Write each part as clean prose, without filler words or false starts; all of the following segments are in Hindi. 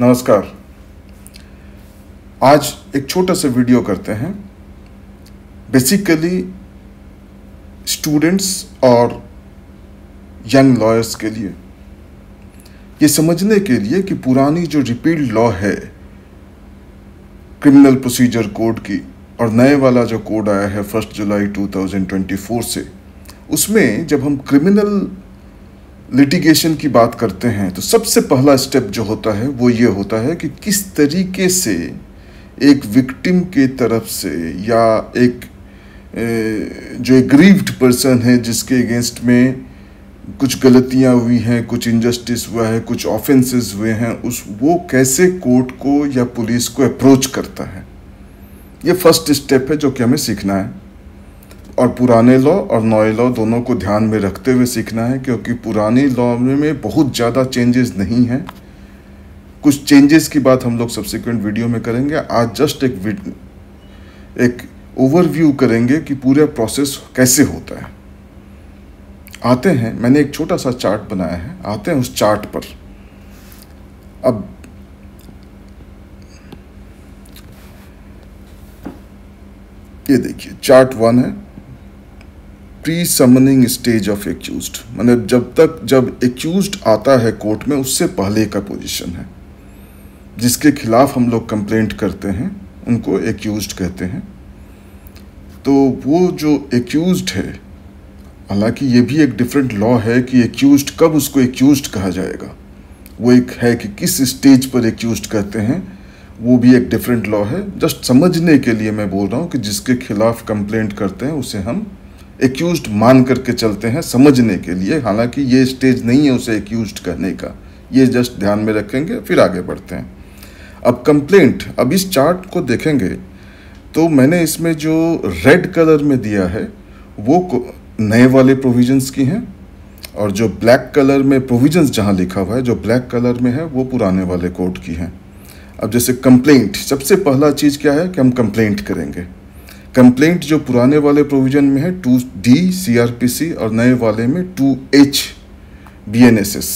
नमस्कार। आज एक छोटा सा वीडियो करते हैं। बेसिकली स्टूडेंट्स और यंग लॉयर्स के लिए ये समझने के लिए कि पुरानी जो रिपील्ड लॉ है क्रिमिनल प्रोसीजर कोड की और नए वाला जो कोड आया है 1 जुलाई 2024 से, उसमें जब हम क्रिमिनल लिटिगेशन की बात करते हैं तो सबसे पहला स्टेप जो होता है वो ये होता है कि किस तरीके से एक विक्टिम के तरफ से या एक जो एग्रीव्ड पर्सन है जिसके अगेंस्ट में कुछ गलतियां हुई हैं, कुछ इनजस्टिस हुआ है, कुछ ऑफेंसेस हुए हैं, वो कैसे कोर्ट को या पुलिस को अप्रोच करता है। ये फर्स्ट स्टेप है जो कि हमें सीखना है और पुराने लॉ और नए लॉ दोनों को ध्यान में रखते हुए सीखना है, क्योंकि पुरानी लॉ में बहुत ज़्यादा चेंजेस नहीं हैं। कुछ चेंजेस की बात हम लोग सब्सिक्वेंट वीडियो में करेंगे। आज जस्ट एक ओवरव्यू करेंगे कि पूरा प्रोसेस कैसे होता है। आते हैं, मैंने एक छोटा सा चार्ट बनाया है, आते हैं उस चार्ट पर। अब ये देखिए, चार्ट 1 है pre summoning stage of accused, मतलब जब एक्यूज्ड आता है कोर्ट में उससे पहले का पोजीशन है। जिसके खिलाफ हम लोग कंप्लेंट करते हैं उनको एक्यूज्ड कहते हैं। तो वो जो एक्यूज्ड है, हालांकि ये भी एक डिफरेंट लॉ है कि एक्यूज्ड कब उसको एक्यूज्ड कहा जाएगा, वो एक है कि किस स्टेज पर एक्यूज्ड कहते हैं, वो भी एक डिफरेंट लॉ है। जस्ट समझने के लिए मैं बोल रहा हूँ कि जिसके खिलाफ कंप्लेंट करते हैं उसे हम एक्यूज्ड मान करके चलते हैं, समझने के लिए। हालांकि ये स्टेज नहीं है उसे एक्यूज्ड कहने का, ये जस्ट ध्यान में रखेंगे, फिर आगे बढ़ते हैं। अब कंप्लेंट, अब इस चार्ट को देखेंगे तो मैंने इसमें जो रेड कलर में दिया है वो नए वाले प्रोविजंस की हैं, और जो ब्लैक कलर में प्रोविजंस जहां लिखा हुआ है, जो ब्लैक कलर में है वो पुराने वाले कोड की हैं। अब जैसे कंप्लेंट, सबसे पहला चीज़ क्या है कि हम कंप्लेंट करेंगे। कंप्लेंट जो पुराने वाले प्रोविजन में है 2D CRPC और नए वाले में 2H BNSS।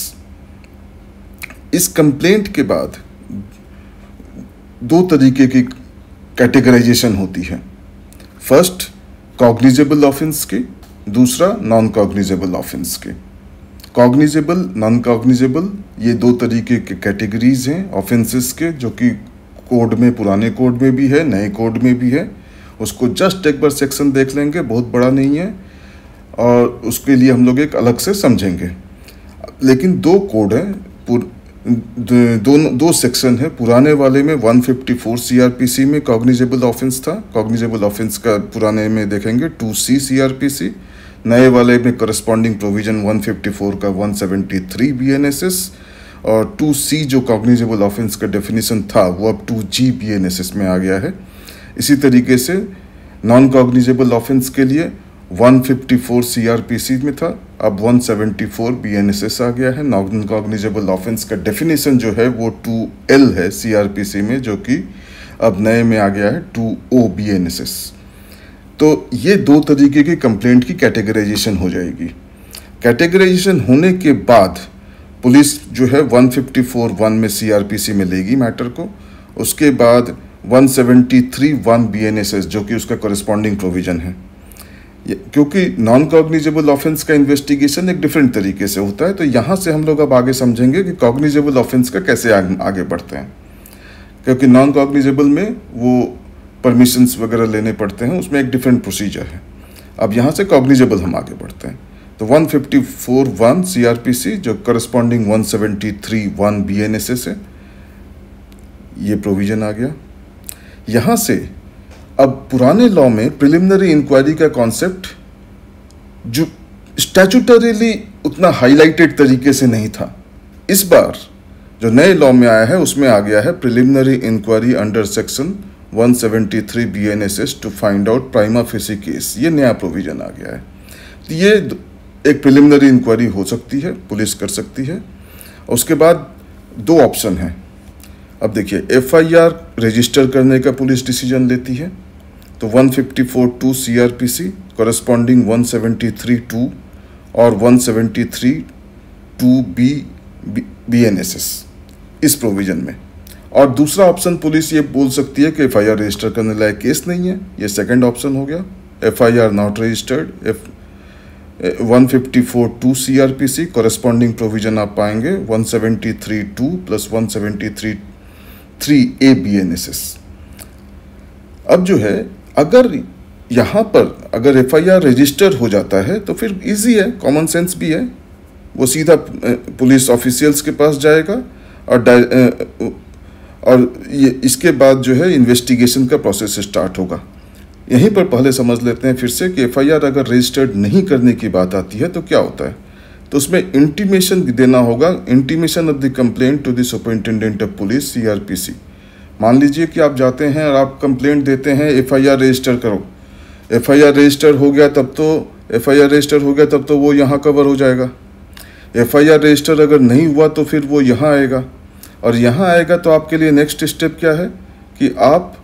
इस कंप्लेंट के बाद दो तरीके की कैटेगराइजेशन होती है। फर्स्ट कॉग्निजेबल ऑफेंस की, दूसरा नॉन कॉग्निजेबल ऑफेंस की। कॉग्निजेबल, नॉन कॉग्निजेबल, ये दो तरीके के कैटेगरीज हैं ऑफेंसेस के, जो कि कोड में, पुराने कोड में भी है, नए कोड में भी है। उसको जस्ट एक बार सेक्शन देख लेंगे, बहुत बड़ा नहीं है, और उसके लिए हम लोग एक अलग से समझेंगे। लेकिन दो कोड हैं, दो सेक्शन है। पुराने वाले में 154 CRPC में कॉग्निजेबल ऑफेंस था। कॉग्निजेबल ऑफेंस का पुराने में देखेंगे 2C CRPC। नए वाले में करस्पॉन्डिंग प्रोविजन 154 का 173 BNSS, और 2C जो कॉग्निजेबल ऑफेंस का डेफिनेशन था वो अब 2G BNSS में आ गया है। इसी तरीके से नॉन कॉग्निजेबल ऑफेंस के लिए 154 CRPC में था, अब 174 BNSS आ गया है। नॉन कॉग्निजेबल ऑफेंस का डेफिनेशन जो है वो 2L है CRPC में, जो कि अब नए में आ गया है 2O BNSS। तो ये दो तरीके की कंप्लेंट की कैटेगराइजेशन हो जाएगी। कैटेगराइजेशन होने के बाद पुलिस जो है 154(1) में CRPC में लेगी मैटर को। उसके बाद 173(1) BNSS, जो कि उसका कॉरेस्पॉन्डिंग प्रोविजन है। क्योंकि नॉन कॉग्निजेबल ऑफेंस का इन्वेस्टिगेशन एक डिफरेंट तरीके से होता है, तो यहाँ से हम लोग अब आगे समझेंगे कि कॉग्निजेबल ऑफेंस का कैसे आगे बढ़ते हैं। क्योंकि नॉन कॉग्निजेबल में वो परमिशंस वगैरह लेने पड़ते हैं, उसमें एक डिफरेंट प्रोसीजर है। अब यहाँ से कॉग्निजेबल हम आगे बढ़ते हैं। तो 154(1) CRPC जो करस्पॉन्डिंग 173(1) BNSS है, ये प्रोविजन आ गया। यहाँ से अब पुराने लॉ में प्रिलिमिनरी इंक्वायरी का कॉन्सेप्ट जो स्टैट्यूटरीली उतना हाईलाइटेड तरीके से नहीं था, इस बार जो नए लॉ में आया है उसमें आ गया है preliminary inquiry under section 173 BNSS to find out prima facie case. ये नया प्रोविजन आ गया है। तो ये एक प्रिलिमिनरी इंक्वायरी हो सकती है, पुलिस कर सकती है। उसके बाद दो ऑप्शन हैं। अब देखिए, FIR रजिस्टर करने का पुलिस डिसीजन लेती है, तो 154(2) CRPC कॉरेस्पॉन्डिंग 173(2) और 173(2) BNSS इस प्रोविजन में और दूसरा ऑप्शन पुलिस ये बोल सकती है कि एफआईआर रजिस्टर करने लायक केस नहीं है, ये सेकंड ऑप्शन हो गया। FIR not registered, 154(2) CRPC, corresponding provision आप पाएंगे 173(2) प्लस 173(3) BNSS। अब जो है अगर यहाँ पर अगर एफआईआर रजिस्टर हो जाता है तो फिर इजी है, कॉमन सेंस भी है, वो सीधा पुलिस ऑफिशियल्स के पास जाएगा और ये इसके बाद जो है इन्वेस्टिगेशन का प्रोसेस स्टार्ट होगा। यहीं पर पहले समझ लेते हैं फिर से कि एफआईआर अगर रजिस्टर्ड नहीं करने की बात आती है तो क्या होता है। तो उसमें इंटीमेशन देना होगा, intimation of the complaint to the superintendent of police CRPC। मान लीजिए कि आप जाते हैं और आप कंप्लेंट देते हैं एफआईआर रजिस्टर करो, एफआईआर रजिस्टर हो गया तब तो वो यहाँ कवर हो जाएगा। एफआईआर रजिस्टर अगर नहीं हुआ तो फिर वो यहाँ आएगा, और यहाँ आएगा तो आपके लिए नेक्स्ट स्टेप क्या है कि आप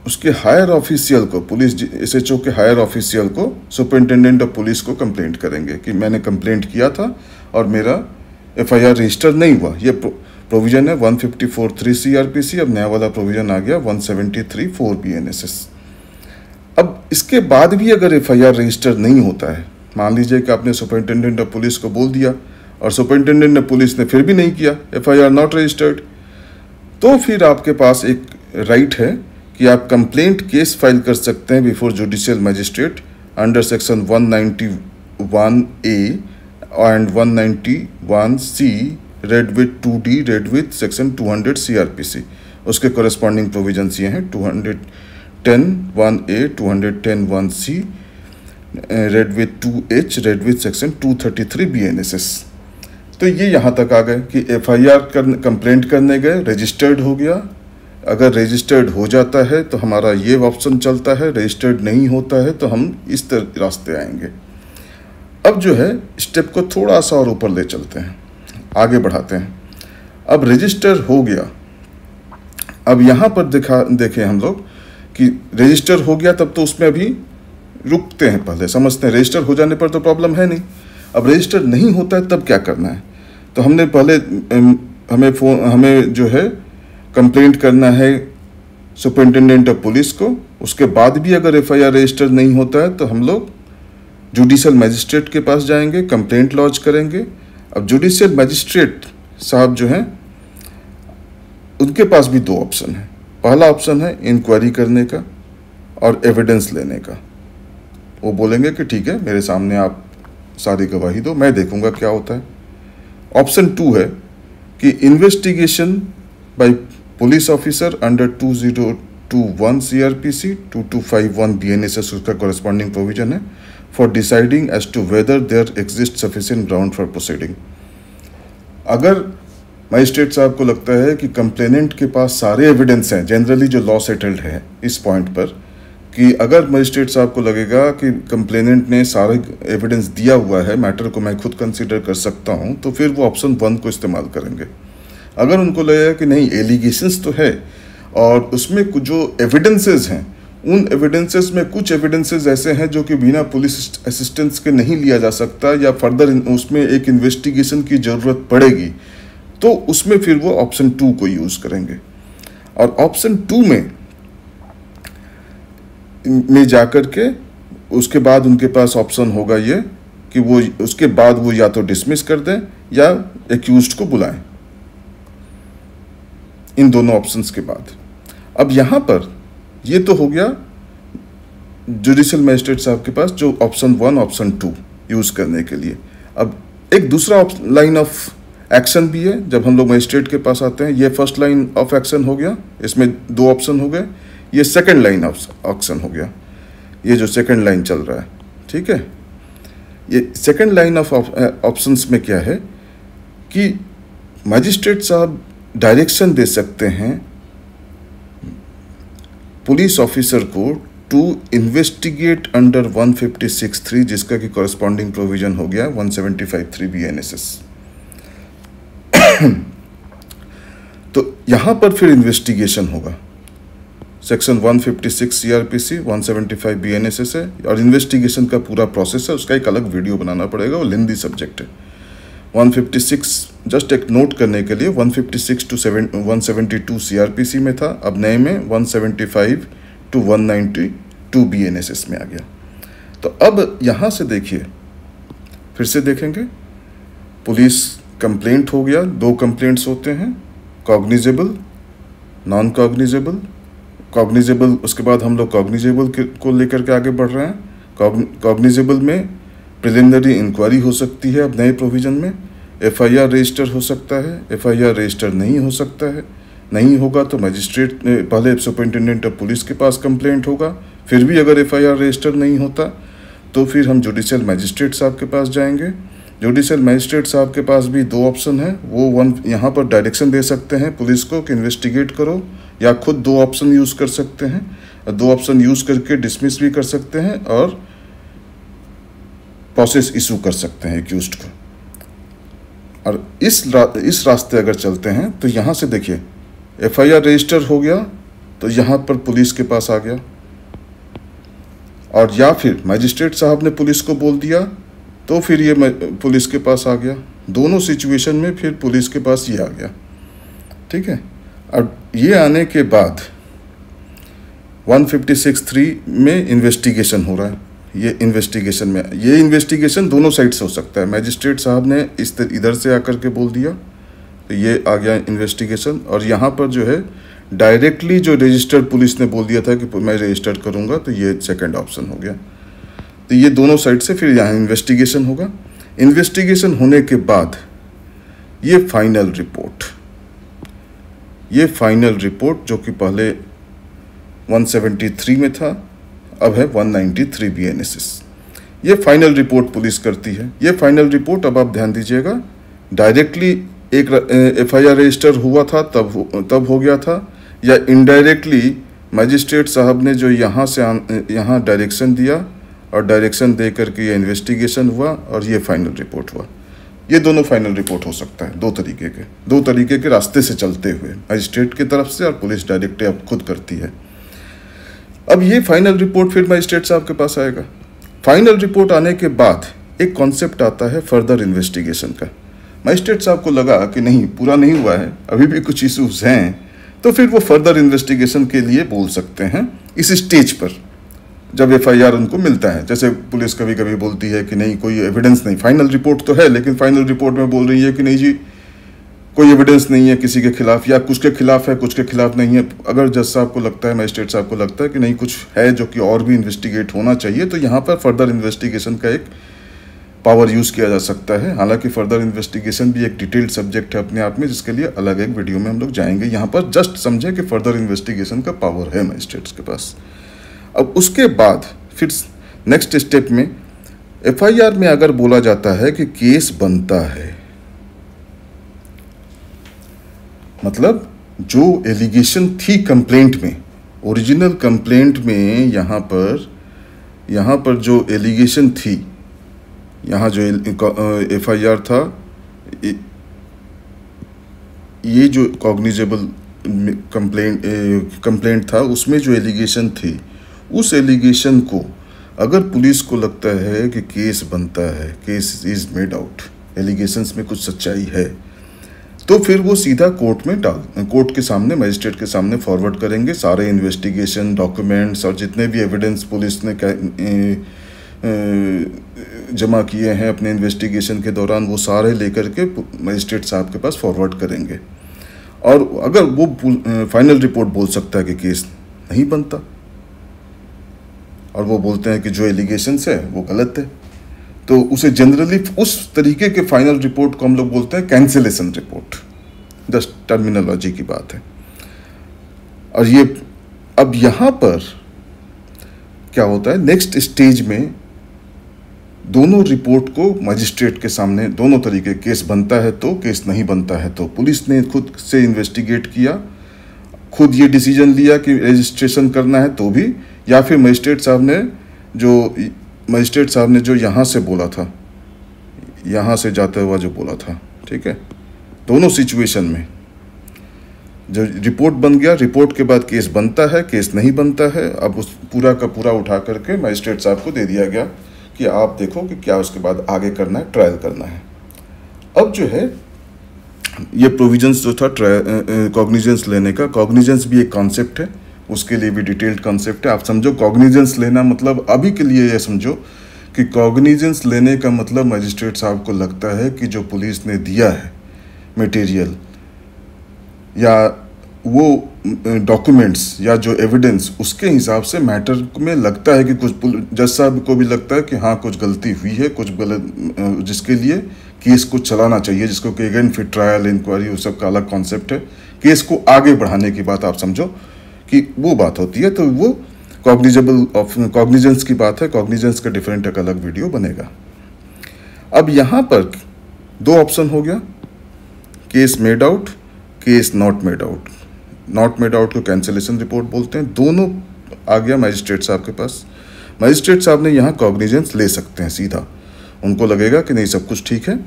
उसके हायर ऑफिशियल को, पुलिस SHO के हायर ऑफिशियल को, सुपरिंटेंडेंट ऑफ पुलिस को कंप्लेंट करेंगे कि मैंने कंप्लेंट किया था और मेरा एफआईआर रजिस्टर नहीं हुआ। ये प्रोविजन है 154(3) CRPC। अब नया वाला प्रोविजन आ गया 173(4) BNSS। अब इसके बाद भी अगर एफआईआर रजिस्टर नहीं होता है, मान लीजिए कि आपने सुपरिंटेंडेंट ऑफ पुलिस को बोल दिया और सुपरिंटेंडेंट ऑफ पुलिस ने फिर भी नहीं किया, एफआईआर नॉट रजिस्टर्ड, तो फिर आपके पास एक राइट है कि आप कंप्लेंट केस फाइल कर सकते हैं before judicial magistrate under section 191A and 191C read with 2D read with section 200 CRPC। उसके कॉरेस्पॉन्डिंग प्रोविजंस ये हैं 210(1)A 210(1)C red with 2H red with section 233 BNSS। तो ये यहाँ तक आ गए कि एफआईआर कंप्लेंट करने गए, रजिस्टर्ड हो गया। अगर रजिस्टर्ड हो जाता है तो हमारा ये ऑप्शन चलता है, रजिस्टर्ड नहीं होता है तो हम इस तरह रास्ते आएंगे। अब जो है स्टेप को थोड़ा सा और ऊपर ले चलते हैं, आगे बढ़ाते हैं। अब रजिस्टर हो गया, अब यहाँ पर देखें हम लोग कि रजिस्टर हो गया तब तो उसमें अभी रुकते हैं, पहले समझते हैं। रजिस्टर हो जाने पर तो प्रॉब्लम है नहीं, अब रजिस्टर नहीं होता है तब क्या करना है। तो हमने पहले हमें जो है कंप्लेंट करना है सुपरिंटेंडेंट ऑफ पुलिस को। उसके बाद भी अगर एफआईआर रजिस्टर नहीं होता है तो हम लोग जुडिशियल मजिस्ट्रेट के पास जाएंगे, कंप्लेंट लॉन्च करेंगे। अब जुडिशियल मजिस्ट्रेट साहब जो हैं उनके पास भी दो ऑप्शन है। पहला ऑप्शन है इंक्वायरी करने का और एविडेंस लेने का। वो बोलेंगे कि ठीक है मेरे सामने आप सारी गवाही दो, मैं देखूंगा क्या होता है। ऑप्शन 2 है कि investigation by police officer under 2021 CRPC 2251 BNSS, उसका कॉरेस्पॉन्डिंग प्रोविजन है for deciding as to whether there exist sufficient ground for proceeding. अगर मजिस्ट्रेट साहब को लगता है कि कंप्लेनेंट के पास सारे एविडेंस हैं, जनरली जो लॉ सेटल्ड है इस पॉइंट पर, कि अगर मजिस्ट्रेट साहब को लगेगा कि कंप्लेनेंट ने सारे एविडेंस दिया हुआ है, मैटर को मैं खुद कंसीडर कर सकता हूं, तो फिर वो ऑप्शन 1 को इस्तेमाल करेंगे। अगर उनको लगेगा कि नहीं एलिगेशंस तो है और उसमें कुछ जो एविडेंसेस हैं, उन एविडेंसेस में कुछ एविडेंसेस ऐसे हैं जो कि बिना पुलिस असिस्टेंस के नहीं लिया जा सकता या फर्दर उसमें एक इन्वेस्टिगेशन की ज़रूरत पड़ेगी, तो उसमें फिर वो ऑप्शन 2 को यूज़ करेंगे। और ऑप्शन 2 में जाकर के उसके बाद उनके पास ऑप्शन होगा ये कि वो उसके बाद वो या तो डिसमिस कर दें या एक्यूज्ड को बुलाएं, इन दोनों ऑप्शंस के बाद। अब यहाँ पर ये तो हो गया जुडिशियल मजिस्ट्रेट साहब के पास जो ऑप्शन 1 ऑप्शन 2 यूज़ करने के लिए। अब एक दूसरा लाइन ऑफ एक्शन भी है जब हम लोग मजिस्ट्रेट के पास आते हैं। ये फर्स्ट लाइन ऑफ एक्शन हो गया, इसमें 2 ऑप्शन हो गए। ये सेकंड लाइन ऑफ एक्शन हो गया, ये जो सेकंड लाइन चल रहा है, ठीक है। ये सेकंड लाइन ऑफ ऑप्शंस में क्या है कि मजिस्ट्रेट साहब डायरेक्शन दे सकते हैं पुलिस ऑफिसर को टू इन्वेस्टिगेट अंडर 156(3), जिसका कि कॉरेस्पॉन्डिंग प्रोविजन हो गया 175(3) BNSS। तो यहां पर फिर इन्वेस्टिगेशन होगा। सेक्शन 156 CRPC 175 BNSS है और इन्वेस्टिगेशन का पूरा प्रोसेस है, उसका एक अलग वीडियो बनाना पड़ेगा, वो लेंदी सब्जेक्ट है। 156 जस्ट एक नोट करने के लिए 156 to 172 CRPC में था, अब नए में 175 to 192 BNSS में आ गया। तो अब यहाँ से देखिए, फिर से देखेंगे, पुलिस कंप्लेंट हो गया, 2 कंप्लेंट्स होते हैं, कॉग्निजेबल, नॉन कॉग्निजेबल। कॉग्निजेबल, उसके बाद हम लोग कॉग्निजेबल को लेकर के आगे बढ़ रहे हैं। कॉग्निजेबल में प्रिलिमिनरी इंक्वायरी हो सकती है अब नए प्रोविज़न में, FIR रजिस्टर हो सकता है, FIR रजिस्टर नहीं हो सकता है, नहीं होगा तो मजिस्ट्रेट पहले सुपरिटेंडेंट ऑफ पुलिस के पास कंप्लेंट होगा, फिर भी अगर FIR रजिस्टर नहीं होता तो फिर हम जुडिशियल मजिस्ट्रेट साहब के पास जाएंगे। जुडिशियल मजिस्ट्रेट साहब के पास भी 2 ऑप्शन है, वो यहाँ पर डायरेक्शन दे सकते हैं पुलिस को कि इन्वेस्टिगेट करो, या खुद 2 ऑप्शन यूज़ कर सकते हैं, 2 ऑप्शन यूज़ करके डिसमिस भी कर सकते हैं और प्रोसेस इशू कर सकते हैं एक्यूज्ड को। और इस रास्ते अगर चलते हैं तो यहाँ से देखिए, FIR रजिस्टर हो गया तो यहाँ पर पुलिस के पास आ गया, और या फिर मजिस्ट्रेट साहब ने पुलिस को बोल दिया तो फिर ये पुलिस के पास आ गया। दोनों सिचुएशन में फिर पुलिस के पास ये आ गया, ठीक है। अब ये आने के बाद 156(3) में इन्वेस्टिगेशन हो रहा है। ये इन्वेस्टिगेशन में, ये इन्वेस्टिगेशन दोनों साइड से हो सकता है। मैजिस्ट्रेट साहब ने इधर से आकर के बोल दिया तो ये आ गया इन्वेस्टिगेशन, और यहाँ पर जो है डायरेक्टली जो रजिस्टर्ड पुलिस ने बोल दिया था कि मैं रजिस्टर करूँगा, तो ये सेकंड ऑप्शन हो गया। तो ये दोनों साइड से फिर यहाँ इन्वेस्टिगेशन होगा। इन्वेस्टिगेशन होने के बाद ये फाइनल रिपोर्ट जो कि पहले 173 में था, अब है 193 BNSS। ये फाइनल रिपोर्ट पुलिस करती है। ये फाइनल रिपोर्ट, अब आप ध्यान दीजिएगा, डायरेक्टली एक FIR रजिस्टर हुआ था तब हो गया था, या इनडायरेक्टली मजिस्ट्रेट साहब ने जो यहाँ से यहाँ डायरेक्शन दिया और डायरेक्शन दे करके ये इन्वेस्टिगेशन हुआ और ये फाइनल रिपोर्ट हुआ। ये दोनों फाइनल रिपोर्ट हो सकता है, 2 तरीके के रास्ते से चलते हुए, मजिस्ट्रेट की तरफ से और पुलिस डायरेक्टली अब खुद करती है। अब ये फाइनल रिपोर्ट फिर मजिस्ट्रेट साहब के पास आएगा। फाइनल रिपोर्ट आने के बाद एक कॉन्सेप्ट आता है फर्दर इन्वेस्टिगेशन का। मजिस्ट्रेट साहब को लगा कि नहीं, पूरा नहीं हुआ है, अभी भी कुछ इशूज़ हैं, तो फिर वो फर्दर इन्वेस्टिगेशन के लिए बोल सकते हैं इस स्टेज पर, जब FIR उनको मिलता है। जैसे पुलिस कभी कभी बोलती है कि नहीं, कोई एविडेंस नहीं, फाइनल रिपोर्ट तो है लेकिन फाइनल रिपोर्ट में बोल रही है कि नहीं जी, कोई एविडेंस नहीं है किसी के खिलाफ, या कुछ के खिलाफ है कुछ के खिलाफ नहीं है। अगर जज साहब को लगता है, मजिस्ट्रेट साहब को लगता है कि नहीं, कुछ है जो कि और भी इन्वेस्टिगेट होना चाहिए, तो यहाँ पर फर्दर इन्वेस्टिगेशन का एक पावर यूज़ किया जा सकता है। हालांकि फर्दर इन्वेस्टिगेशन भी एक डिटेल्ड सब्जेक्ट है अपने आप में, जिसके लिए अलग एक वीडियो में हम लोग जाएंगे। यहाँ पर जस्ट समझे कि फर्दर इन्वेस्टिगेशन का पावर है मजिस्ट्रेट्स के पास। अब उसके बाद फिर नेक्स्ट स्टेप में FIR में अगर बोला जाता है कि केस बनता है, मतलब जो एलिगेशन थी कंप्लेंट में, ओरिजिनल कंप्लेंट में, यहाँ पर जो एलिगेशन थी, यहाँ जो FIR था, ये जो कॉग्निजेबल कंप्लेंट था, उसमें जो एलिगेशन थी, उस एलिगेशन को अगर पुलिस को लगता है कि केस बनता है, case is made out, allegations में कुछ सच्चाई है, तो फिर वो सीधा कोर्ट के सामने, मजिस्ट्रेट के सामने फॉरवर्ड करेंगे सारे इन्वेस्टिगेशन डॉक्यूमेंट्स और जितने भी एविडेंस पुलिस ने जमा किए हैं अपने इन्वेस्टिगेशन के दौरान, वो सारे लेकर के मजिस्ट्रेट साहब के पास फॉरवर्ड करेंगे। और अगर वो फाइनल रिपोर्ट बोल सकता है कि केस नहीं बनता, और वो बोलते हैं कि जो एलिगेशंस है वो गलत है, तो उसे जनरली उस तरीके के फाइनल रिपोर्ट को हम लोग बोलते हैं कैंसिलेशन रिपोर्ट। जस्ट टर्मिनोलॉजी की बात है। और ये अब यहाँ पर क्या होता है, नेक्स्ट स्टेज में दोनों रिपोर्ट को मजिस्ट्रेट के सामने, दोनों तरीके, केस बनता है तो, केस नहीं बनता है तो, पुलिस ने खुद से इन्वेस्टिगेट किया, खुद ये डिसीजन लिया कि रजिस्ट्रेशन करना है तो भी, या फिर मजिस्ट्रेट साहब ने जो यहाँ से बोला था, यहाँ से जाते हुआ जो बोला था, ठीक है, दोनों सिचुएशन में जो रिपोर्ट बन गया, रिपोर्ट के बाद केस बनता है, केस नहीं बनता है, अब उस पूरा का पूरा उठा करके मजिस्ट्रेट साहब को दे दिया गया कि आप देखो कि क्या उसके बाद आगे करना है, ट्रायल करना है। अब जो है ये प्रोविजंस जो था कॉग्निजेंस लेने का, कॉग्निजेंस भी एक कॉन्सेप्ट है, उसके लिए भी डिटेल्ड कॉन्सेप्ट है। आप समझो कॉग्निजेंस लेना मतलब, अभी के लिए ये समझो कि कॉग्निजेंस लेने का मतलब मजिस्ट्रेट साहब को लगता है कि जो पुलिस ने दिया है मटेरियल या वो डॉक्यूमेंट्स या जो एविडेंस, उसके हिसाब से मैटर में लगता है कि कुछ, जज साहब को भी लगता है कि हाँ कुछ गलती हुई है, कुछ गलत, जिसके लिए केस को चलाना चाहिए, जिसको कि अगेन फिर ट्रायल इंक्वायरी उस सब का अलग कॉन्सेप्ट है। केस को आगे बढ़ाने की बात आप समझो कि वो बात होती है, तो वो कॉग्निजेंस की बात है। कॉग्निजेंस का डिफरेंट एक अलग वीडियो बनेगा। अब यहाँ पर दो ऑप्शन हो गया, case made out, case not made out. Not made out को कैंसिलेशन रिपोर्ट बोलते हैं। दोनों आ गया मजिस्ट्रेट साहब के पास। मजिस्ट्रेट साहब ने यहाँ कॉग्निजेंस ले सकते हैं सीधा, उनको लगेगा कि नहीं सब कुछ ठीक है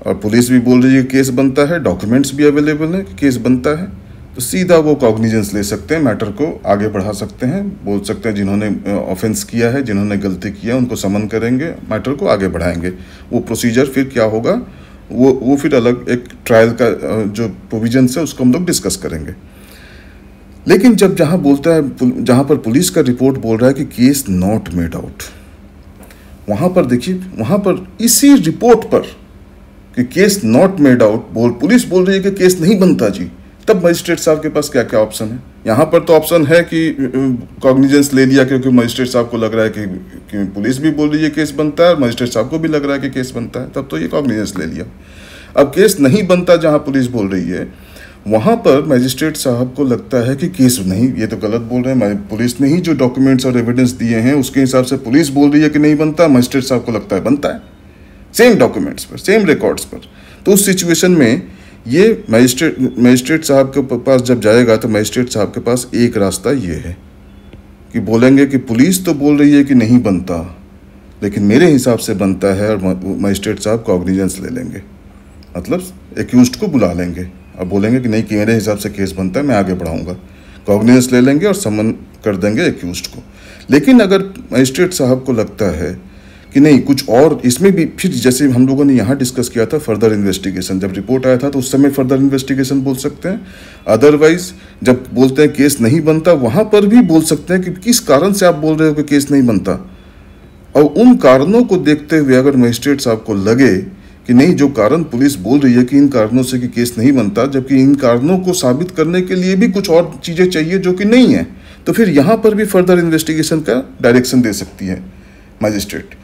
और पुलिस भी बोल रही है केस बनता है, डॉक्यूमेंट्स भी अवेलेबल है कि केस बनता है, तो सीधा वो कॉग्निजेंस ले सकते हैं, मैटर को आगे बढ़ा सकते हैं। बोल सकते हैं जिन्होंने ऑफेंस किया है, जिन्होंने गलती किया है, उनको समन करेंगे, मैटर को आगे बढ़ाएंगे। वो प्रोसीजर फिर क्या होगा वो फिर अलग एक ट्रायल का जो प्रोविजंस है उसको हम लोग डिस्कस करेंगे। लेकिन जब जहाँ बोलता है, जहाँ पर पुलिस का रिपोर्ट बोल रहा है कि केस नॉट मेड आउट, वहाँ पर देखिए, वहाँ पर इसी रिपोर्ट पर कि case not made out police बोल रही है कि केस नहीं बनता जी, तब मजिस्ट्रेट साहब के पास क्या क्या ऑप्शन है। यहाँ पर तो ऑप्शन है कि कॉग्निजेंस ले लिया क्योंकि मजिस्ट्रेट साहब को लग रहा है कि पुलिस भी बोल रही है केस बनता है और मजिस्ट्रेट साहब को भी लग रहा है कि केस बनता है, तब तो ये कॉग्निजेंस ले लिया। अब केस नहीं बनता जहाँ पुलिस बोल रही है, वहाँ पर मजिस्ट्रेट साहब को लगता है कि केस नहीं, ये तो गलत बोल रहे हैं, पुलिस ने ही जो डॉक्यूमेंट्स और एविडेंस दिए हैं उसके हिसाब से पुलिस बोल रही है कि नहीं बनता, मजिस्ट्रेट साहब को लगता है बनता है, सेम डॉक्यूमेंट्स पर, सेम रिकॉर्ड्स पर। तो उस सिचुएशन में ये मजिस्ट्रेट साहब के पास जब जाएगा तो मजिस्ट्रेट साहब के पास एक रास्ता ये है कि बोलेंगे कि पुलिस तो बोल रही है कि नहीं बनता लेकिन मेरे हिसाब से बनता है, और मजिस्ट्रेट साहब कॉग्निजेंस ले लेंगे, मतलब एक्यूज्ड को बुला लेंगे और बोलेंगे कि नहीं कि मेरे हिसाब से केस बनता है, मैं आगे बढ़ाऊंगा। कॉग्निजेंस ले लेंगे और समन कर देंगे एक्यूज्ड को। लेकिन अगर मजिस्ट्रेट साहब को लगता है कि नहीं कुछ और इसमें भी, फिर जैसे हम लोगों ने यहाँ डिस्कस किया था फर्दर इन्वेस्टिगेशन, जब रिपोर्ट आया था तो उस समय फर्दर इन्वेस्टिगेशन बोल सकते हैं। अदरवाइज जब बोलते हैं केस नहीं बनता, वहाँ पर भी बोल सकते हैं कि किस कारण से आप बोल रहे हो कि केस नहीं बनता, और उन कारणों को देखते हुए अगर मजिस्ट्रेट साहब को लगे कि नहीं जो कारण पुलिस बोल रही है कि इन कारणों से कि केस नहीं बनता, जबकि इन कारणों को साबित करने के लिए भी कुछ और चीज़ें चाहिए जो कि नहीं है, तो फिर यहाँ पर भी फर्दर इन्वेस्टिगेशन का डायरेक्शन दे सकती है मजिस्ट्रेट।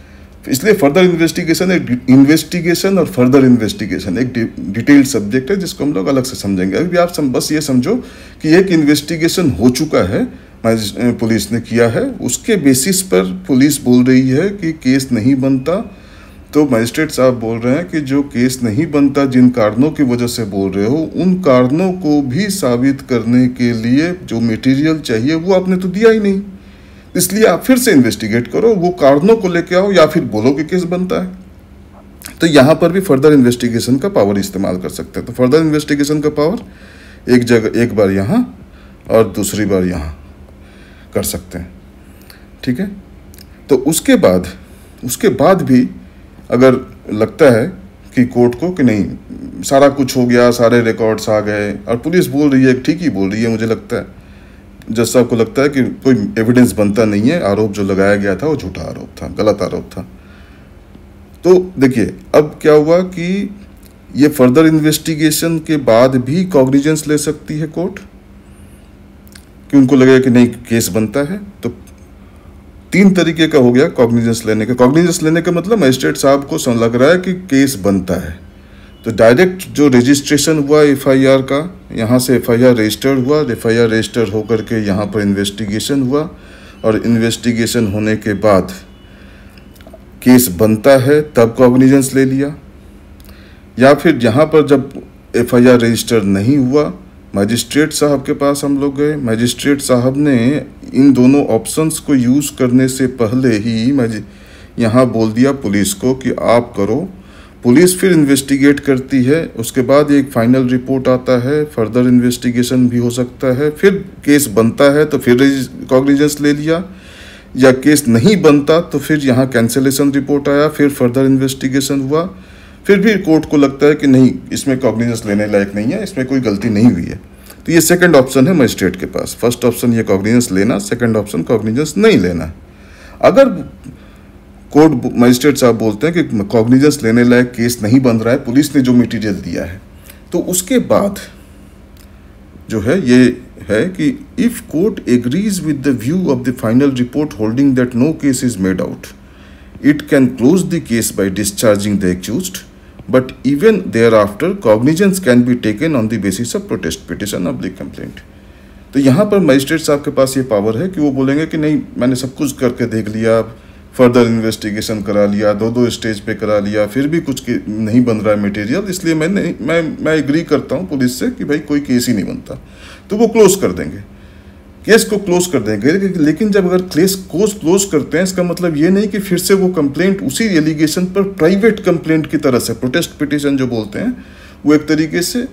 इसलिए फर्दर इन्वेस्टिगेशन इन्वेस्टिगेशन और फर्दर इन्वेस्टिगेशन एक डिटेल्ड सब्जेक्ट है जिसको हम लोग अलग से समझेंगे। अभी आप बस ये समझो कि एक इन्वेस्टिगेशन हो चुका है, पुलिस ने किया है, उसके बेसिस पर पुलिस बोल रही है कि केस नहीं बनता, तो मजिस्ट्रेट साहब बोल रहे हैं कि जो केस नहीं बनता जिन कारणों की वजह से बोल रहे हो, उन कारणों को भी साबित करने के लिए जो मटेरियल चाहिए वो आपने तो दिया ही नहीं, इसलिए आप फिर से इन्वेस्टिगेट करो, वो कारणों को लेके आओ या फिर बोलो कि केस बनता है। तो यहाँ पर भी फर्दर इन्वेस्टिगेशन का पावर इस्तेमाल कर सकते हैं। तो फर्दर इन्वेस्टिगेशन का पावर एक जगह, एक बार यहाँ और दूसरी बार यहाँ कर सकते हैं, ठीक है। तो उसके बाद भी अगर लगता है कि कोर्ट को कि नहीं सारा कुछ हो गया, सारे रिकॉर्ड्स आ गए और पुलिस बोल रही है, ठीक ही बोल रही है, मुझे लगता है, जज साहब को लगता है कि कोई एविडेंस बनता नहीं है, आरोप जो लगाया गया था वो झूठा आरोप था, गलत आरोप था, तो देखिए अब क्या हुआ कि ये फर्दर इन्वेस्टिगेशन के बाद भी कॉग्निजेंस ले सकती है कोर्ट, कि उनको लगेगा कि नहीं केस बनता है। तो तीन तरीके का हो गया कॉग्निजेंस लेने का। कॉग्निजेंस लेने का मतलब मजिस्ट्रेट साहब को लग रहा है कि केस बनता है, तो डायरेक्ट जो रजिस्ट्रेशन हुआ एफआईआर का, यहाँ से एफआईआर रजिस्टर्ड हुआ, एफआईआर रजिस्टर होकर के यहाँ पर इन्वेस्टिगेशन हुआ, और इन्वेस्टिगेशन होने के बाद केस बनता है तब कॉग्निजेंस ले लिया। या फिर यहाँ पर जब एफआईआर रजिस्टर नहीं हुआ, मजिस्ट्रेट साहब के पास हम लोग गए, मजिस्ट्रेट साहब ने इन दोनों ऑप्शंस को यूज़ करने से पहले ही यहाँ बोल दिया पुलिस को कि आप करो, पुलिस फिर इन्वेस्टिगेट करती है, उसके बाद एक फाइनल रिपोर्ट आता है, फर्दर इन्वेस्टिगेशन भी हो सकता है, फिर केस बनता है तो फिर कॉग्निजेंस ले लिया, या केस नहीं बनता तो फिर यहाँ कैंसिलेशन रिपोर्ट आया, फिर फर्दर इन्वेस्टिगेशन हुआ, फिर भी कोर्ट को लगता है कि नहीं, इसमें कॉग्निजेंस लेने लायक नहीं है, इसमें कोई गलती नहीं हुई है, तो ये सेकंड ऑप्शन है मजिस्ट्रेट के पास। फर्स्ट ऑप्शन ये कॉग्निजेंस लेना, सेकंड ऑप्शन कॉग्निजेंस नहीं लेना। अगर कोर्ट मजिस्ट्रेट साहब बोलते हैं कि कॉग्निजेंस लेने लायक केस नहीं बन रहा है, पुलिस ने जो मटेरियल दिया है, तो उसके बाद जो है ये है कि if court agrees with the view of the final report holding that no case is made out, it can close the case by discharging the accused, but even thereafter cognizance can be taken on the basis of protest petition of the complaint. तो यहाँ पर मजिस्ट्रेट साहब के पास ये पावर है कि वो बोलेंगे कि नहीं, मैंने सब कुछ करके देख लिया, फर्दर इन्वेस्टिगेशन करा लिया, दो स्टेज पे करा लिया, फिर भी कुछ नहीं बन रहा है मटेरियल, इसलिए मैं एग्री करता हूँ पुलिस से कि भाई कोई केस ही नहीं बनता, तो वो क्लोज कर देंगे, केस को क्लोज कर देंगे। लेकिन जब अगर केस क्लोज करते हैं, इसका मतलब ये नहीं कि फिर से वो कंप्लेंट उसी एलिगेशन पर प्राइवेट कंप्लेंट की तरह से, प्रोटेस्ट पिटिशन जो बोलते हैं, वो एक तरीके से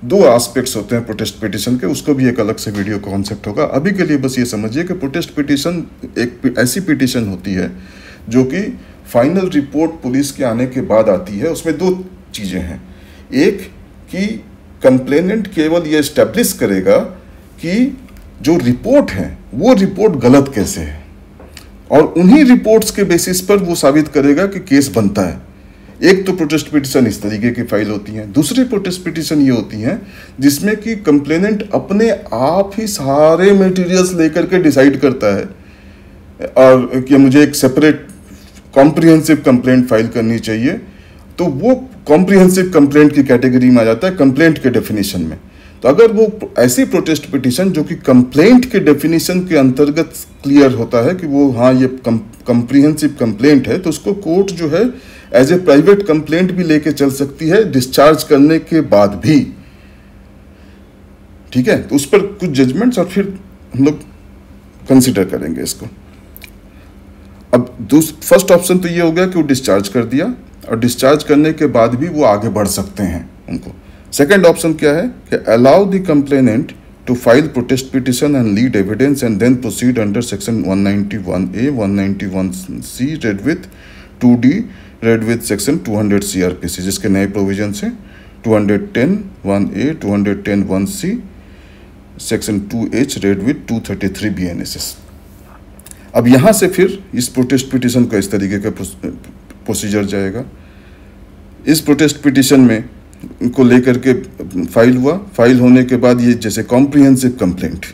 दो एस्पेक्ट्स होते हैं प्रोटेस्ट पिटिशन के, उसको भी एक अलग से वीडियो कॉन्सेप्ट होगा। अभी के लिए बस ये समझिए कि प्रोटेस्ट पिटिशन एक ऐसी पिटिशन होती है जो कि फाइनल रिपोर्ट पुलिस के आने के बाद आती है। उसमें दो चीज़ें हैं, एक कि कंप्लेनेंट केवल ये एस्टेब्लिश करेगा कि जो रिपोर्ट है वो रिपोर्ट गलत कैसे है, और उन्हीं रिपोर्ट्स के बेसिस पर वो साबित करेगा कि केस बनता है। एक तो प्रोटेस्ट पिटिशन इस तरीके की फाइल होती हैं, दूसरी प्रोटेस्ट पिटिशन ये होती हैं जिसमें कि कंप्लेनेंट अपने आप ही सारे मटेरियल्स लेकर के डिसाइड करता है और कि मुझे एक सेपरेट कॉम्प्रिहेंसिव कंप्लेंट फाइल करनी चाहिए, तो वो कॉम्प्रिहेंसिव कंप्लेंट की कैटेगरी में आ जाता है कंप्लेंट के डेफिनेशन में। तो अगर वो ऐसी प्रोटेस्ट पिटिशन जो कि कंप्लेंट के डेफिनेशन के अंतर्गत क्लियर होता है कि वो हाँ ये कॉम्प्रिहेंसिव कंप्लेंट है, तो उसको कोर्ट जो है एज ए प्राइवेट कंप्लेंट भी लेके चल सकती है डिस्चार्ज करने के बाद भी, ठीक है। तो उस पर कुछ जजमेंट्स और फिर हम लोग कंसिडर करेंगे इसको। अब फर्स्ट ऑप्शन तो ये हो गया कि वो डिस्चार्ज कर दिया, और डिस्चार्ज करने के बाद भी वो आगे बढ़ सकते हैं उनको। सेकेंड ऑप्शन क्या है कि allow the complainant to file protest petition and lead evidence and then proceed under section 191A 191C read with 2D read with section 200 CRPC, जिसके नए प्रोविजन है 210(1)A 210(1)C section 2H red with 233 BNSS। अब यहाँ से फिर इस प्रोटेस्ट पिटिशन का इस तरीके का प्रोसीजर जाएगा। इस प्रोटेस्ट पिटिशन में को लेकर के फाइल हुआ, फाइल होने के बाद ये जैसे कॉम्प्रिहेंसिव कंप्लेंट,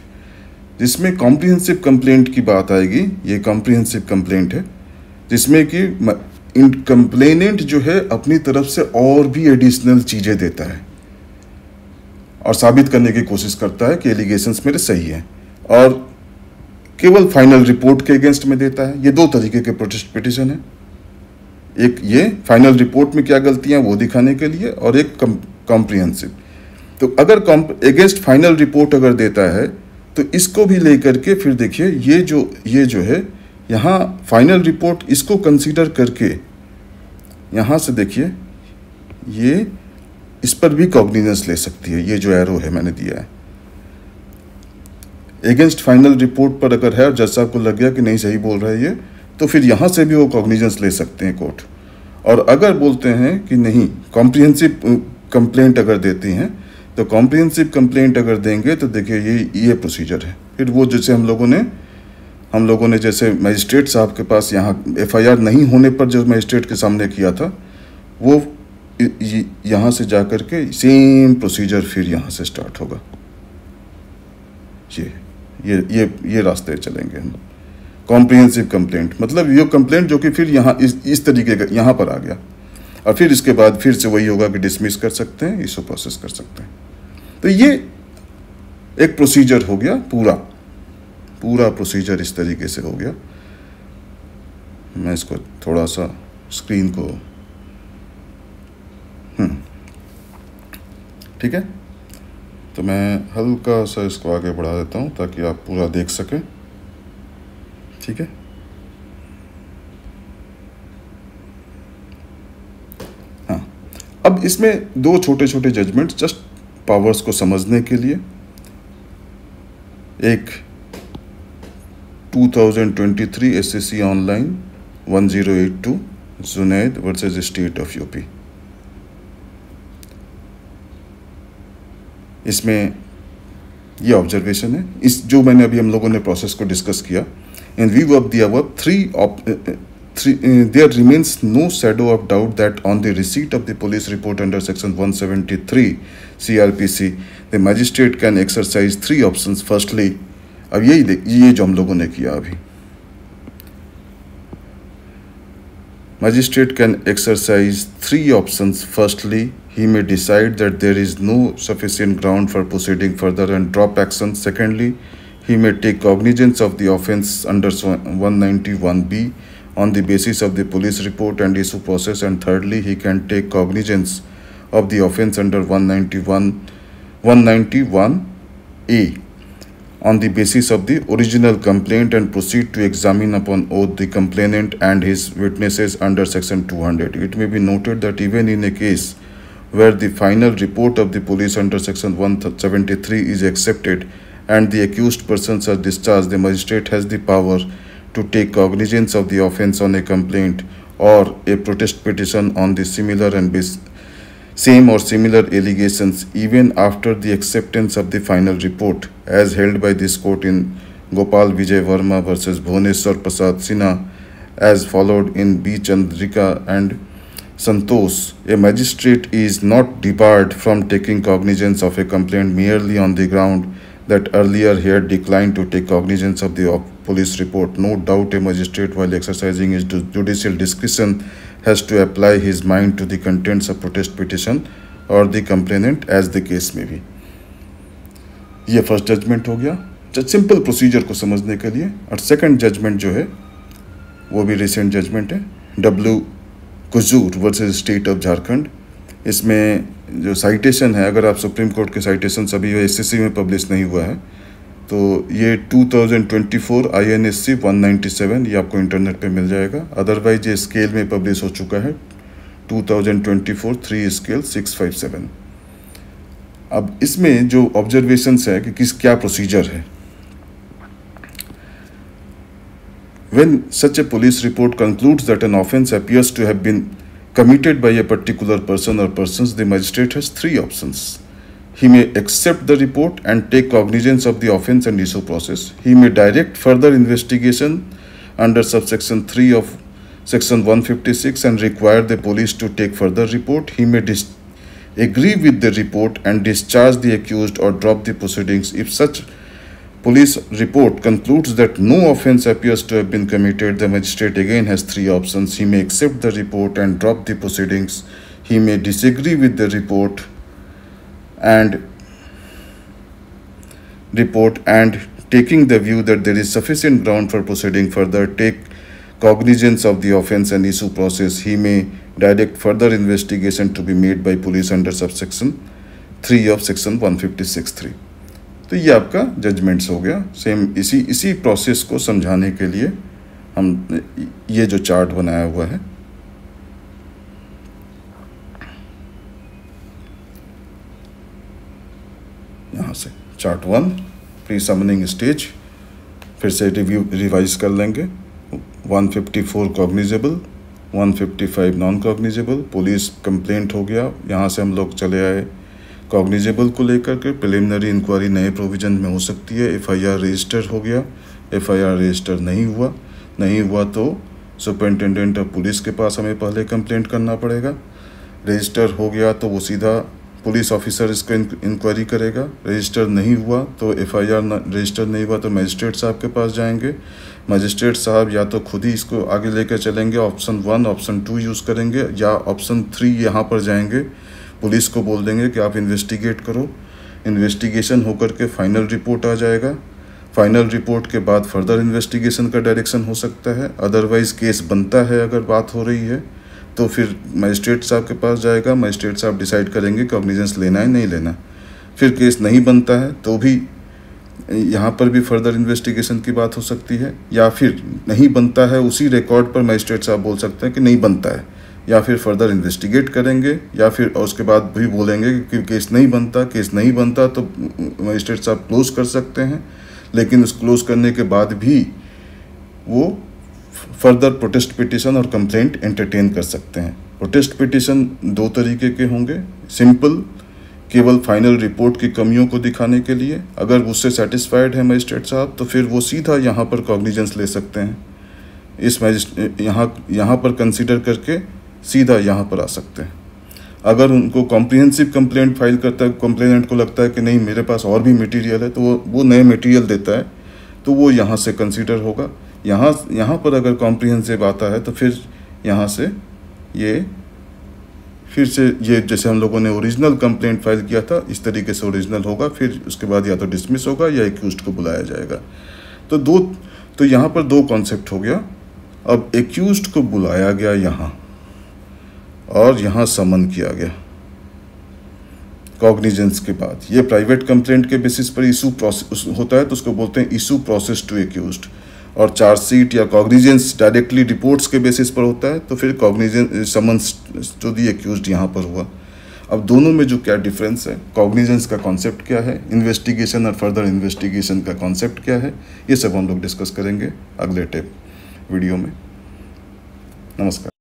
जिसमें कॉम्प्रिहेंसिव कंप्लेंट की बात आएगी, ये कॉम्प्रिहेंसिव कंप्लेंट है जिसमें कि कंप्लेनेंट जो है अपनी तरफ से और भी एडिशनल चीज़ें देता है और साबित करने की कोशिश करता है कि एलिगेशंस मेरे सही हैं, और केवल फाइनल रिपोर्ट के अगेंस्ट में देता है। ये दो तरीके के प्रोटेस्ट पिटिशन है, एक ये फाइनल रिपोर्ट में क्या गलतियां वो दिखाने के लिए, और एक कॉम्प्रिहेंसिव। तो अगर अगेंस्ट फाइनल रिपोर्ट अगर देता है तो इसको भी लेकर के फिर देखिए ये जो है यहाँ फाइनल रिपोर्ट, इसको कंसीडर करके यहाँ से देखिए ये इस पर भी कॉग्निजेंस ले सकती है। ये जो एरो है मैंने दिया है, अगेंस्ट फाइनल रिपोर्ट पर अगर है और जज साहब को लग गया कि नहीं सही बोल रहा है ये, तो फिर यहाँ से भी वो कॉग्निजेंस ले सकते हैं कोर्ट। और अगर बोलते हैं कि नहीं, कॉम्प्रिहेंसिव कंप्लेंट अगर देती हैं, तो कॉम्प्रिहेंसिव कंप्लेंट अगर देंगे तो देखिए ये प्रोसीजर है। फिर वो जैसे हम लोगों ने जैसे मजिस्ट्रेट साहब के पास यहाँ FIR नहीं होने पर जो मजिस्ट्रेट के सामने किया था, वो यहाँ से जा कर के सेम प्रोसीजर फिर यहाँ से स्टार्ट होगा। ये रास्ते चलेंगे हम। कॉम्प्रिहेंसिव कंप्लेंट मतलब ये कंप्लेंट जो कि फिर यहाँ इस तरीके का यहाँ पर आ गया, और फिर इसके बाद फिर से वही होगा कि डिसमिस कर सकते हैं, इशू प्रोसेस कर सकते हैं। तो ये एक प्रोसीजर हो गया, पूरा प्रोसीजर इस तरीके से हो गया। मैं इसको थोड़ा सा स्क्रीन को ठीक है, तो मैं हल्का सा इसको आगे बढ़ा देता हूँ ताकि आप पूरा देख सकें। ठीक है, हाँ, अब इसमें दो छोटे छोटे जजमेंट जस्ट पावर्स को समझने के लिए। एक 2023 SCC online 1082 Junaid versus state of UP, इसमें ये ऑब्जर्वेशन है। इस जो मैंने अभी हम लोगों ने प्रोसेस को डिस्कस किया, इन view of the above there remains no shadow of doubt that on the receipt of the police report under section 173 CRPC, the magistrate can exercise three options. Firstly, अब ये जो हम लोगों ने किया अभी, magistrate can exercise three options. Firstly, he may decide that there is no sufficient ground for proceeding further and drop action. Secondly, he may take cognizance of the offence under 191B on the basis of the police report and issue process. And thirdly, he can take cognizance of the offence under 191A on the basis of the original complaint and proceed to examine upon oath the complainant and his witnesses under section 200. It may be noted that even in a case where the final report of the police under section 173 is accepted and the accused persons are discharged, the magistrate has the power to take cognizance of the offence on a complaint or a protest petition on the similar and same or similar allegations even after the acceptance of the final report, as held by this court in Gopal Vijay Verma versus Bhuvaneshwar Prasad Sinha, as followed in B. Chandrika and Santosh. A magistrate is not debarred from taking cognizance of a complaint merely on the ground that earlier he had declined to take cognizance of the police report. No doubt a magistrate, while exercising his judicial discretion, has to apply his mind to the contents of protest petition or the complainant as the case may be. ये फर्स्ट जजमेंट हो गया सिंपल प्रोसीजर को समझने के लिए। और सेकंड जजमेंट जो है वो भी रिसेंट जजमेंट है, W. Kujur versus state of Jharkhand. इसमें जो साइटेशन है, अगर आप सुप्रीम कोर्ट के साइटेशन अभी SCC में पब्लिश नहीं हुआ है तो ये 2024 INSC 197, ये आपको इंटरनेट पे मिल जाएगा। अदरवाइज ये स्केल में पब्लिश हो चुका है 2024 3 स्केल 657। अब इसमें जो ऑब्जर्वेशंस है कि क्या प्रोसीजर है। When such a police report concludes that an offence appears to have been committed by a particular person or persons, the magistrate has three options. He may accept the report and take cognizance of the offence and issue process. He may direct further investigation under subsection 3 of section 156 and require the police to take further report. He may agree with the report and discharge the accused or drop the proceedings. If such police report concludes that no offence appears to have been committed, the magistrate again has three options. He may accept the report and drop the proceedings. He may disagree with the report and taking the view that there is sufficient ground for proceeding further, take cognizance of the offence and issue process. He may direct further investigation to be made by police under subsection 3 of section 156(3). तो ये आपका जजमेंट्स हो गया। सेम इसी प्रोसेस को समझाने के लिए हम ये जो चार्ट बनाया हुआ है, यहाँ से चार्ट 1 प्री समनिंग स्टेज, फिर से रिवाइज कर लेंगे। 154 cognizable, 155 non cognizable, police complaint हो गया। यहाँ से हम लोग चले आए कॉग्निजेबल को लेकर के। प्रिलिमिनरी इंक्वायरी नए प्रोविजन में हो सकती है। FIR रजिस्टर हो गया, FIR रजिस्टर नहीं हुआ तो सुपरिटेंडेंट ऑफ पुलिस के पास हमें पहले कंप्लेंट करना पड़ेगा। रजिस्टर हो गया तो वो सीधा पुलिस ऑफिसर इसको इंक्वायरी करेगा। रजिस्टर नहीं हुआ तो FIR रजिस्टर नहीं हुआ तो मजिस्ट्रेट साहब के पास जाएंगे। मजिस्ट्रेट साहब या तो खुद ही इसको आगे लेकर चलेंगे, ऑप्शन 1 ऑप्शन 2 यूज़ करेंगे, या ऑप्शन 3 यहाँ पर जाएंगे, पुलिस को बोल देंगे कि आप इन्वेस्टिगेट करो। इन्वेस्टिगेशन होकर के फाइनल रिपोर्ट आ जाएगा। फाइनल रिपोर्ट के बाद फर्दर इन्वेस्टिगेशन का डायरेक्शन हो सकता है। अदरवाइज केस बनता है, अगर बात हो रही है तो फिर मजिस्ट्रेट साहब के पास जाएगा। मजिस्ट्रेट साहब डिसाइड करेंगे कॉग्निजेंस लेना है नहीं लेना। फिर केस नहीं बनता है तो भी यहाँ पर भी फर्दर इन्वेस्टिगेशन की बात हो सकती है, या फिर नहीं बनता है उसी रिकॉर्ड पर मजिस्ट्रेट साहब बोल सकते हैं कि नहीं बनता है, या फिर फर्दर इन्वेस्टिगेट करेंगे, या फिर उसके बाद भी बोलेंगे कि केस नहीं बनता तो मजिस्ट्रेट साहब क्लोज कर सकते हैं। लेकिन उस क्लोज करने के बाद भी वो फर्दर प्रोटेस्ट पिटिशन और कंप्लेंट एंटरटेन कर सकते हैं। प्रोटेस्ट पिटिशन दो तरीके के होंगे, सिंपल केवल फाइनल रिपोर्ट की कमियों को दिखाने के लिए। अगर उससे सेटिस्फाइड है मजिस्ट्रेट साहब तो फिर वो सीधा यहाँ पर कॉग्निजेंस ले सकते हैं, इस यहाँ पर कंसीडर करके सीधा यहाँ पर आ सकते हैं। अगर उनको कॉम्प्रिहेंसिव कंप्लेंट फाइल करता है, कंप्लेनेंट को लगता है कि नहीं मेरे पास और भी मटेरियल है, तो वो नए मटेरियल देता है, तो वो यहाँ से कंसीडर होगा। यहाँ पर अगर कॉम्प्रिहेंसिव आता है तो फिर यहाँ से ये फिर से ये जैसे हम लोगों ने ओरिजिनल कंप्लेंट फाइल किया था इस तरीके से ओरिजिनल होगा, फिर उसके बाद या तो डिसमिस होगा या एक्यूज्ड को बुलाया जाएगा। तो यहाँ पर दो कॉन्सेप्ट हो गया। अब एक्यूज्ड को बुलाया गया यहाँ और यहाँ समन किया गया कॉग्निजेंस के बाद। ये प्राइवेट कंप्लेंट के बेसिस पर इशू प्रोसेस होता है तो उसको बोलते हैं इशू प्रोसेस टू एक्यूज्ड, और चार्जशीट या कॉग्निजेंस डायरेक्टली रिपोर्ट्स के बेसिस पर होता है तो फिर cognizance summons to the accused यहाँ पर हुआ। अब दोनों में जो क्या डिफरेंस है, कॉग्निजेंस का कॉन्सेप्ट क्या है, इन्वेस्टिगेशन और फर्दर इन्वेस्टिगेशन का कॉन्सेप्ट क्या है, ये सब हम लोग डिस्कस करेंगे अगले वीडियो में। नमस्कार।